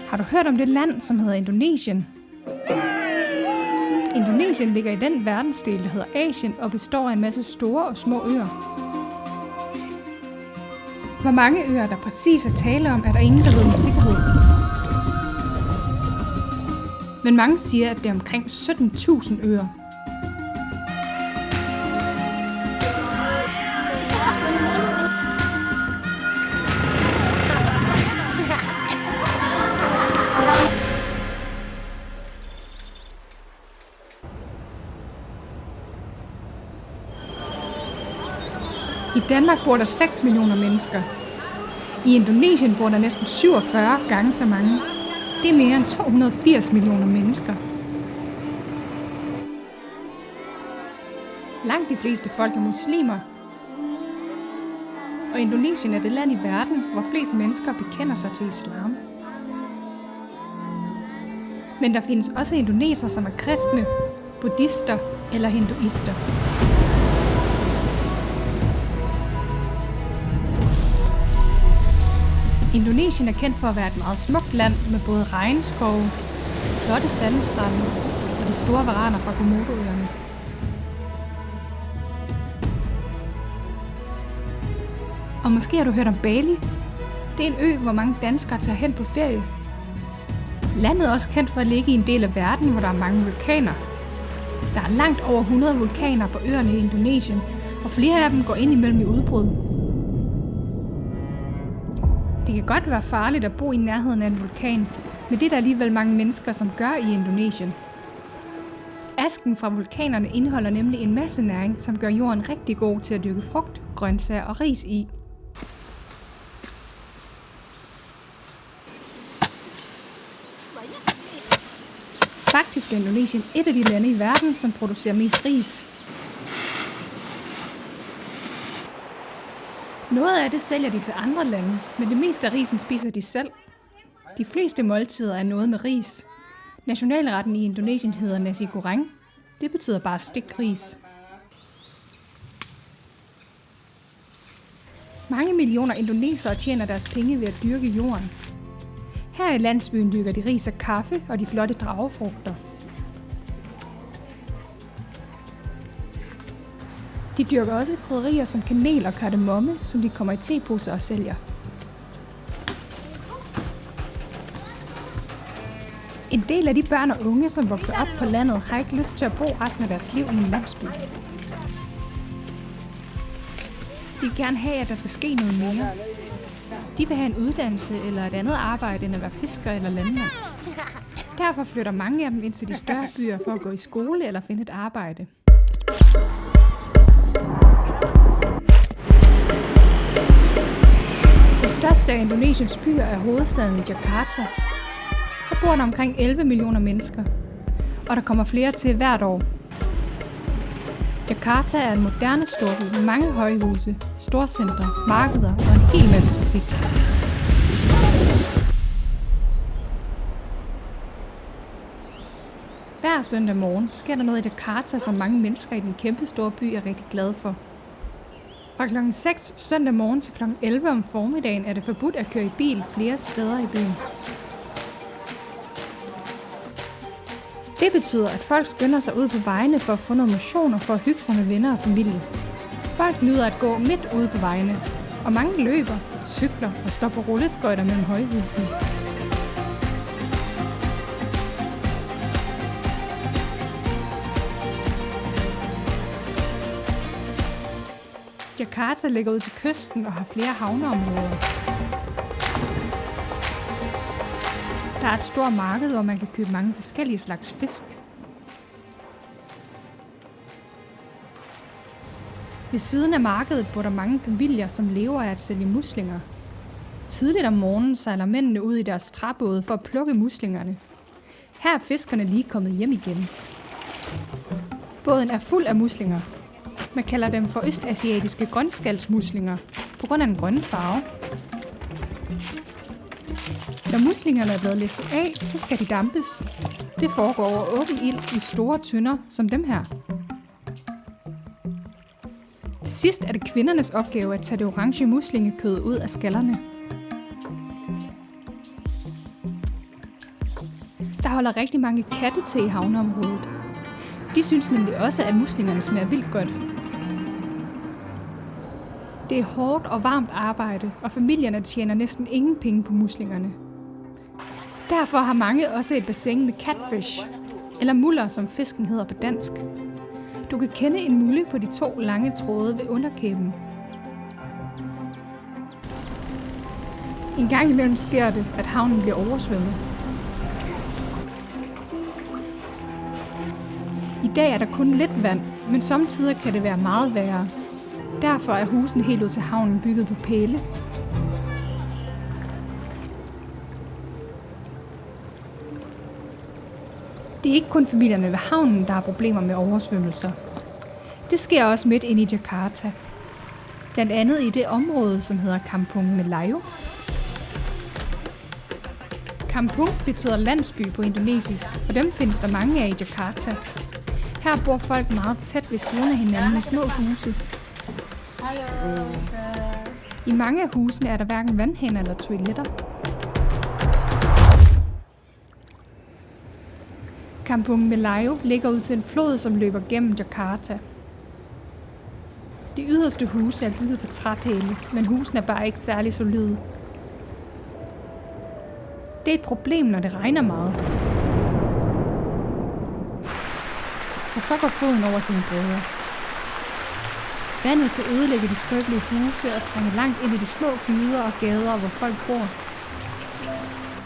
Har du hørt om det land, som hedder Indonesien? Indonesien ligger i den verdensdel, der hedder Asien, og består af en masse store og små øer. Hvor mange øer der præcis er tale om, er der ingen, der ved med sikkerhed. Men mange siger, at det er omkring 17.000 øer. I Danmark bor der 6 millioner mennesker. I Indonesien bor der næsten 47 gange så mange. Det er mere end 280 millioner mennesker. Langt de fleste folk er muslimer. Og Indonesien er det land i verden, hvor flest mennesker bekender sig til islam. Men der findes også indoneser, som er kristne, buddhister eller hinduister. Indonesien er kendt for at være et meget smukt land med både regnskove, flotte sandstrande og de store varaner fra Komodoøerne. Og måske har du hørt om Bali. Det er en ø, hvor mange danskere tager hen på ferie. Landet er også kendt for at ligge i en del af verden, hvor der er mange vulkaner. Der er langt over 100 vulkaner på øerne i Indonesien, og flere af dem går ind imellem i udbrud. Det kan godt være farligt at bo i nærheden af en vulkan, men det er der alligevel mange mennesker, som gør i Indonesien. Asken fra vulkanerne indeholder nemlig en masse næring, som gør jorden rigtig god til at dyrke frugt, grøntsager og ris i. Faktisk er Indonesien et af de lande i verden, som producerer mest ris. Noget af det sælger de til andre lande, men det meste af risen spiser de selv. De fleste måltider er noget med ris. Nationalretten i Indonesien hedder nasi goreng. Det betyder bare stegt ris. Mange millioner indonesere tjener deres penge ved at dyrke jorden. Her i landsbyen dyrker de ris og kaffe og de flotte dragefrugter. De dyrker også krydderier som kanel og kardemomme, som de kommer i teposer og sælger. En del af de børn og unge, som vokser op på landet, har ikke lyst til at bo resten af deres liv i en landsby. De vil gerne have, at der skal ske noget mere. De vil have en uddannelse eller et andet arbejde end at være fisker eller landmand. Derfor flytter mange af dem ind til de større byer for at gå i skole eller finde et arbejde. Den største af Indonesiens byer er hovedstaden Jakarta. Her bor der omkring 11 millioner mennesker, og der kommer flere til hvert år. Jakarta er en moderne storby med mange højhuse, storcentre, markeder og en hel masse trafik. Hver søndag morgen sker der noget i Jakarta, som mange mennesker i den kæmpe store by er rigtig glade for. Fra kl. 6 søndag morgen til kl. 11 om formiddagen er det forbudt at køre i bil flere steder i byen. Det betyder, at folk skynder sig ud på vejene for at få noget motion og for at hygge sig med venner og familie. Folk nyder at gå midt ude på vejene, og mange løber, cykler og står på rulleskøjter mellem højhusene. Jakarta ligger ud til kysten og har flere havneområder. Der er et stort marked, hvor man kan købe mange forskellige slags fisk. Ved siden af markedet bor der mange familier, som lever af at sælge muslinger. Tidligt om morgenen sejler mændene ud i deres træbåde for at plukke muslingerne. Her er fiskerne lige kommet hjem igen. Båden er fuld af muslinger. Man kalder dem for østasiatiske grønskaldsmuslinger på grund af den grønne farve. Når muslingerne er blevet læsset af, så skal de dampes. Det foregår over åben ild i store tønder som dem her. Til sidst er det kvindernes opgave at tage det orange muslingekød ud af skallerne. holder rigtig mange katte til i havneområdet. De synes nemlig også, at muslingerne smager vildt godt. Det er hårdt og varmt arbejde, og familierne tjener næsten ingen penge på muslingerne. Derfor har mange også et bassin med catfish, eller muller, som fisken hedder på dansk. Du kan kende en mulle på de 2 lange tråde ved underkæben. En gang imellem sker det, at havnen bliver oversvømmet. I dag er der kun lidt vand, men samtidig kan det være meget værre. Derfor er husene helt ud til havnen bygget på pæle. Det er ikke kun familierne ved havnen, der har problemer med oversvømmelser. Det sker også midt inde i Jakarta. Blandt andet i det område, som hedder Kampung Melayu. Kampung betyder landsby på indonesisk, og dem findes der mange af i Jakarta. Her bor folk meget tæt ved siden af hinanden i små huse. I mange af husene er der hverken vandhaner eller toiletter. Kampung Melayu ligger ud til en flod, som løber gennem Jakarta. De yderste huse er bygget på træpæle, men husene er bare ikke særlig solide. Det er et problem, når det regner meget. For så går floden over sine bredder. Vandet kan ødelægge de skrøbelige huse og trænge langt ind i de små gyder og gader, hvor folk bor.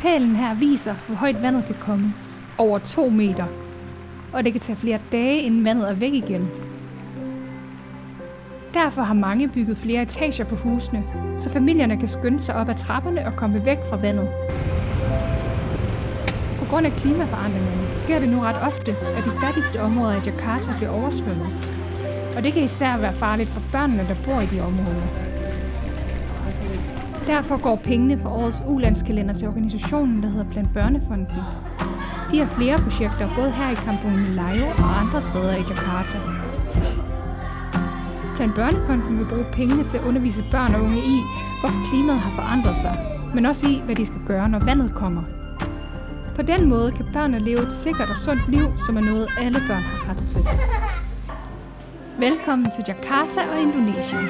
Pælen her viser, hvor højt vandet kan komme. Over 2 meter. Og det kan tage flere dage, inden vandet er væk igen. Derfor har mange bygget flere etager på husene, så familierne kan skynde sig op ad trapperne og komme væk fra vandet. På grund af klimaforandringerne sker det nu ret ofte, at de fattigste områder i Jakarta bliver oversvømmet. Og det kan især være farligt for børnene, der bor i de områder. Derfor går pengene fra årets ulandskalender til organisationen, der hedder Blandt Børnefonden. De har flere projekter, både her i Kampung Melayu og andre steder i Jakarta. Blandt Børnefonden vil bruge pengene til at undervise børn og unge i, hvorfor klimaet har forandret sig, men også i, hvad de skal gøre, når vandet kommer. På den måde kan børnene leve et sikkert og sundt liv, som er noget, alle børn har ret til. Velkommen til Jakarta og Indonesien.